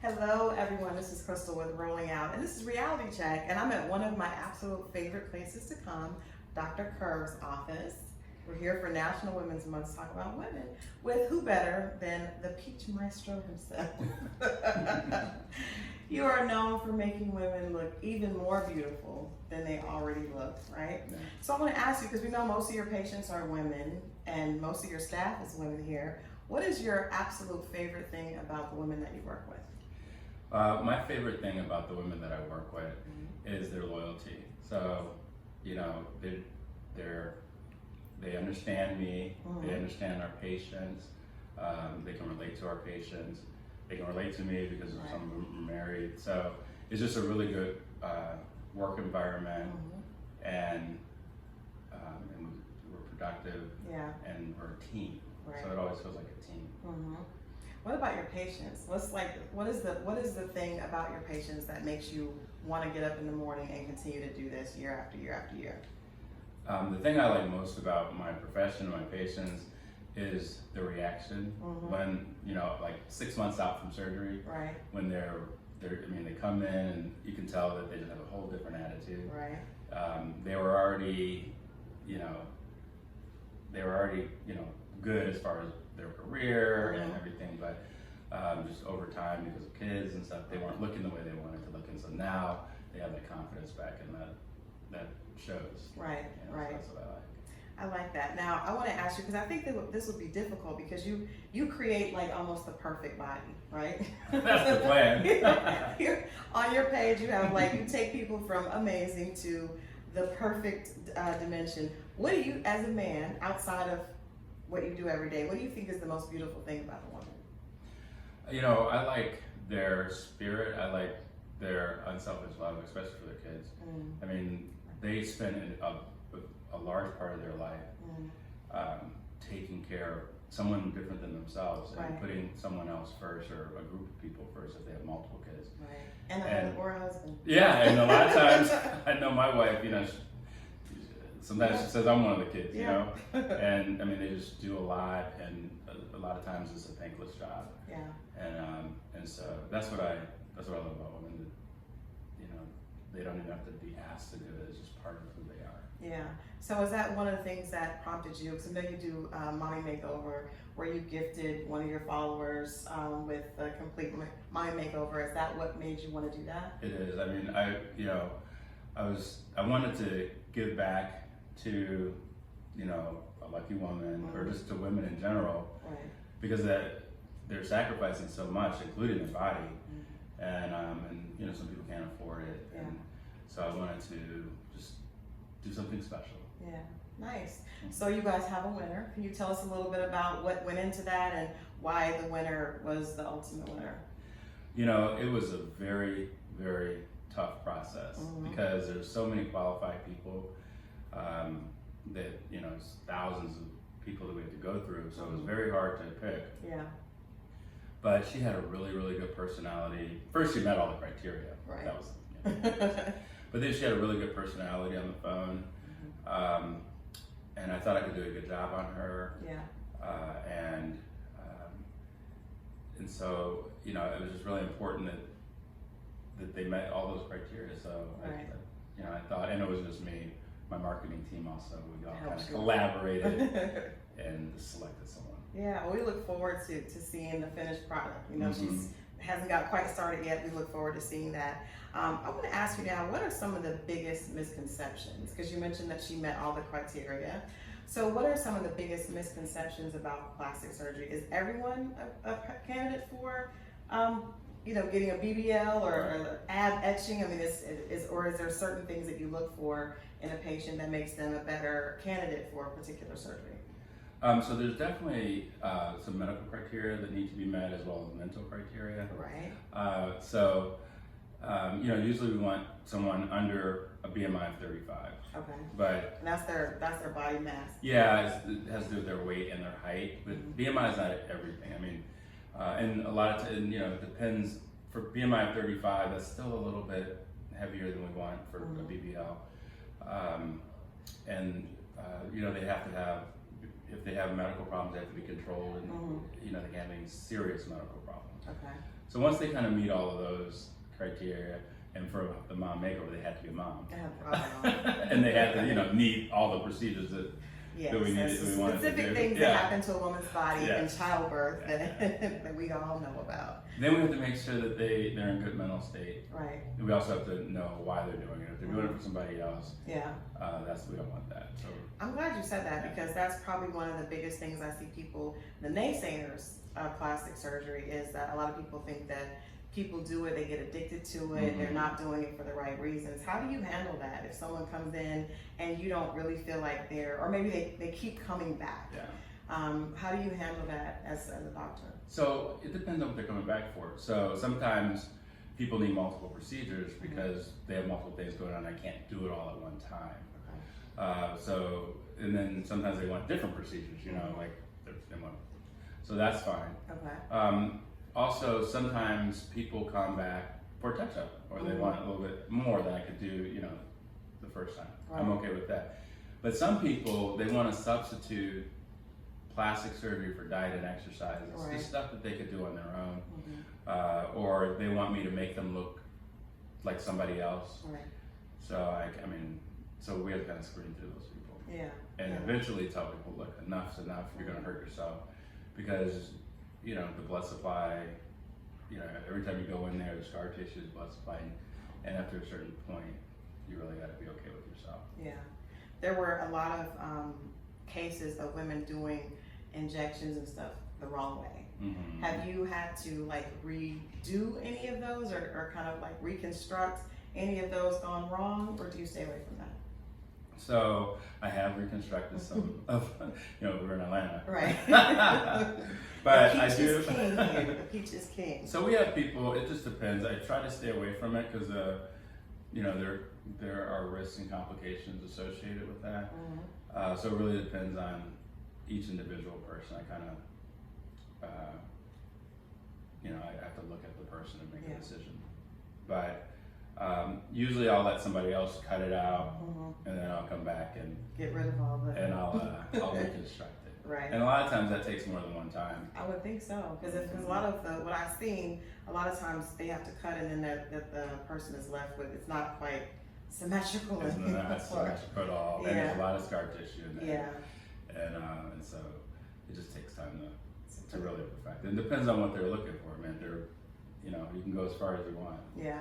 Hello everyone, this is Crystal with Rolling Out, and this is Reality Check, and I'm at one of my absolute favorite places to come, Dr. Kerr's office. We're here for National Women's Month to talk about women with who better than the Peach Maestro himself. You are known for making women look even more beautiful than they already look, right? Yeah. So I want to ask you, because we know most of your patients are women and most of your staff is women here, what is your absolute favorite thing about the women that you work with? My favorite thing about the women that I work with is their loyalty. So, you know, they understand me, they understand our patients, they can relate to our patients, they can relate to me because some of them are married. So it's just a really good work environment, and we're productive, and we're a team. So it always feels like a team. What about your patients? What is the thing about your patients that makes you want to get up in the morning and continue to do this year after year after year? The thing I like most about my profession, my patients, is the reaction when, you know, like 6 months out from surgery, when they come in and you can tell that they just have a whole different attitude. They were already, you know, good as far as their career and everything, but just over time, because of kids and stuff, they weren't looking the way they wanted to look, and so now they have that confidence back, and that shows. So that's what I like. I like that. Now, I want to ask you, because I think that this would be difficult, because you create like almost the perfect body, right? That's the plan. On your page, you have like, you take people from amazing to the perfect dimension. What do you, as a man, outside of what you do every day, what do you think is the most beautiful thing about a woman? You know, I like their spirit. I like their unselfish love, especially for their kids. I mean, they spend a large part of their life taking care of someone different than themselves and putting someone else first, or a group of people first if they have multiple kids. Or a husband. Yeah, and a lot of times, I know my wife, you know, sometimes she says I'm one of the kids, you know, and I mean, they just do a lot, and a lot of times it's a thankless job. And so that's what I love about women. That, you know, they don't even have to be asked to do it; it's just part of who they are. Yeah. So is that one of the things that prompted you? Because I know you do Mommy Makeover, where you gifted one of your followers with a complete Mommy Makeover. Is that what made you want to do that? It is. I mean, I wanted to give back to, you know, a lucky woman, or just to women in general, because they're sacrificing so much, including their body, and you know, some people can't afford it, and so I wanted to just do something special. Yeah, nice. So you guys have a winner. Can you tell us a little bit about what went into that and why the winner was the ultimate winner? You know, it was a very, very tough process because there's so many qualified people that, you know, it's thousands of people that we have to go through, so it was very hard to pick. But she had a really, really good personality. First, she met all the criteria. That was, you know, but then she had a really good personality on the phone, and I thought I could do a good job on her. And so, you know, it was just really important that they met all those criteria. So, you know, I thought, and it was just me, my marketing team also, we all kind of collaborated and selected someone. Yeah, we look forward to seeing the finished product. You know, she's hasn't got quite started yet. We look forward to seeing that. I want to ask you now, what are some of the biggest misconceptions? Because you mentioned that she met all the criteria. So what are some of the biggest misconceptions about plastic surgery? Is everyone a candidate for, you know, getting a BBL or ab etching? I mean, or is there certain things that you look for in a patient that makes them a better candidate for a particular surgery? So there's definitely some medical criteria that need to be met, as well as mental criteria. You know, usually we want someone under a BMI of 35. But and that's their body mass. Yeah, it has to do with their weight and their height. But BMI is not everything. I mean, and a lot of you know, it depends. For BMI of 35, that's still a little bit heavier than we want for a BBL. You know, they have to have, if they have medical problems, they have to be controlled, and you know, they can't have any serious medical problems. Okay. So once they kind of meet all of those criteria, and for the mom makeover, they had to be a mom. And they had to, need all the procedures that we needed, we wanted to do. Specific things that happen to a woman's body in childbirth that we all know about. Then we have to make sure that they're in good mental state. Right. And we also have to know why they're doing it. If they're doing it for somebody else, we don't want that. So I'm glad you said that because that's probably one of the biggest things I see people, the naysayers of plastic surgery, is that a lot of people think that people do it, they get addicted to it, they're not doing it for the right reasons. How do you handle that if someone comes in and you don't really feel like or maybe they keep coming back? Yeah. How do you handle that as a doctor? So it depends on what they're coming back for. So sometimes people need multiple procedures because they have multiple things going on. I can't do it all at one time. And then sometimes they want different procedures, like they want. So that's fine. Okay. Also, sometimes people come back for a touch-up, or they want a little bit more than I could do, the first time. Right. I'm okay with that. But some people, they want to substitute plastic surgery for diet and exercise. It's just stuff that they could do on their own. Or they want me to make them look like somebody else. Right. So, so we have to kind of screen through those people. Yeah. And eventually tell people, look, enough's enough, you're going to hurt yourself. Because the blood supply, every time you go in there, the scar tissue is blood supply, and after a certain point, you really got to be okay with yourself. Yeah, there were a lot of cases of women doing injections and stuff the wrong way. Mm-hmm. Have you had to redo any of those, or kind of reconstruct any of those gone wrong, or do you stay away from that? So I have reconstructed some of, we're in Atlanta. Right. But the peach I do. Is king here. The peach is king. So we have people, it just depends. I try to stay away from it because, there are risks and complications associated with that. Mm-hmm. So it really depends on each individual person. I kind of, I have to look at the person and make a decision. But usually I'll let somebody else cut it out, and then I'll come back and get rid of all the, and I'll reconstruct it. Right. And a lot of times that takes more than one time. I would think so, because a lot of what I've seen, a lot of times they have to cut, and then the person is left with, it's not quite symmetrical. It's not symmetrical at all, and there's a lot of scar tissue in there. Yeah. And so it just takes time to really perfect. It depends on what they're looking for, man. You can go as far as you want. Yeah.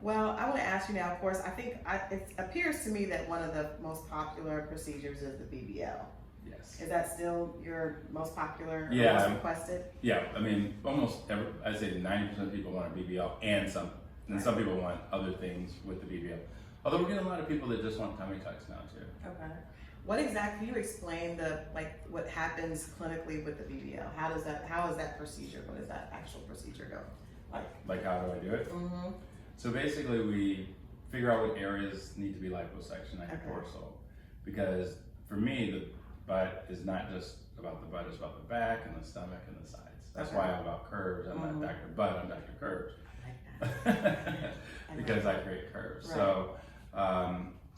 Well, I want to ask you now, of course, it appears to me that one of the most popular procedures is the BBL. Yes. Is that still your most popular, or most requested? Yeah, I'd say 90% of people want a BBL and some people want other things with the BBL. Although we're getting a lot of people that just want tummy tucks now too. Okay. What exactly, can you explain what happens clinically with the BBL? How is that procedure? What does that actual procedure go like? How do I do it? Mm-hmm. So basically we figure out what areas need to be liposuction at your torso. Because for me, the butt is not just about the butt, it's about the back and the stomach and the sides. That's why I'm about curves. I'm not Dr. Butt, I'm Dr. Curves. I like that. Because I create curves. Right. So,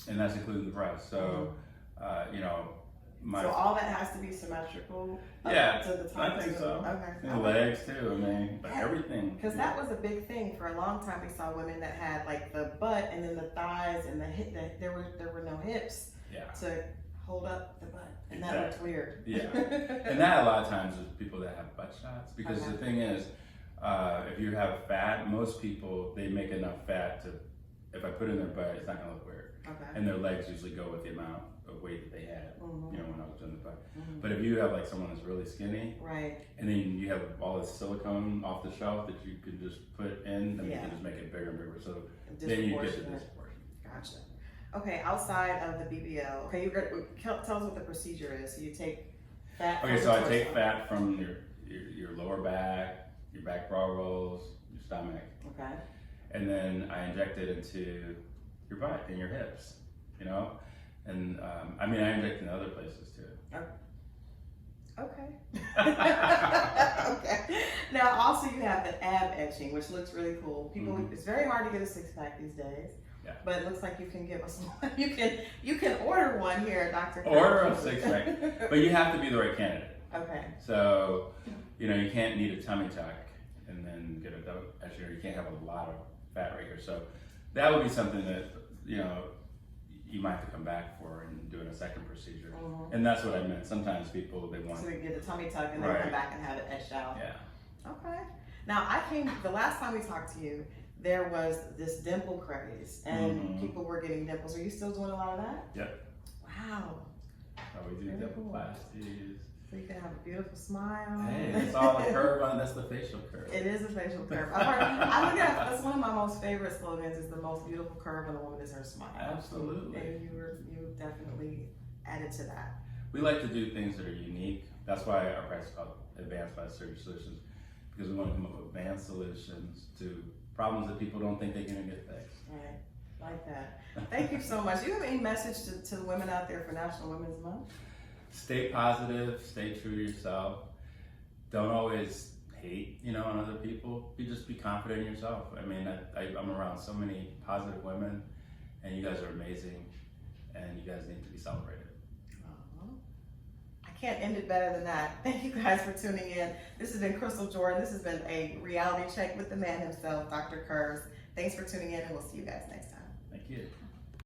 and that's including the breast. So, so all that has to be symmetrical. To the top. I think so. Okay. And legs too. Everything. Because that was a big thing for a long time. We saw women that had the butt and then the thighs and the hip. There were no hips to hold up the butt, and that looked weird. Yeah, and that a lot of times is people that have butt shots. Because the thing is, if you have fat, most people they make enough fat to. If I put in their butt, it's not gonna look weird. Okay. And their legs usually go with the amount of weight that they had, when I was doing the butt. Mm-hmm. But if you have someone that's really skinny, right, and then you have all this silicone off the shelf that you could just put in, then you can just make it bigger and bigger. So then you get the disproportion. Gotcha. Okay, outside of the BBL, tell us what the procedure is. So you take fat. Okay, so I take fat from your lower back, your back brow rolls, your stomach. Okay. And then I inject it into your butt and your hips, and I inject in other places too. Okay. Okay. Now, also you have the ab etching, which looks really cool. People, it's very hard to get a six-pack these days. Yeah. But it looks like you can give us one. You can order one here, Dr. Order a six-pack, but you have to be the right candidate. Okay. So, you can't need a tummy tuck and get a double, as you know, you can't have a lot of fat right here. So that would be something that, you know, you might have to come back for and doing a second procedure. And that's what I meant. Sometimes people, they want to get the tummy tuck and then Right. come back and have it etched out. Yeah. Okay. Now the last time we talked to you, there was this dimple craze and people were getting dimples. Are you still doing a lot of that? Yep. Wow. Oh, we do dimpleplasties. So you can have a beautiful smile. Hey, it's all a curve on, that's the facial curve. It is a facial curve. I look at that's one of my most favorite slogans is the most beautiful curve in a woman is her smile. Absolutely. And you definitely added to that. We like to do things that are unique. That's why our practice is called Advanced Plastic Surgery Solutions, because we want to come up with advanced solutions to problems that people don't think they can get fixed. Right. Like that. Thank you so much. Do you have any message to the women out there for National Women's Month? Stay positive, stay true to yourself. Don't always hate, you know, on other people. Just be confident in yourself. I mean, I'm around so many positive women, and you guys are amazing, and you guys need to be celebrated. I can't end it better than that. Thank you guys for tuning in. This has been Christal Jordan. This has been a reality check with the man himself, Dr. Curves. Thanks for tuning in, and we'll see you guys next time. Thank you.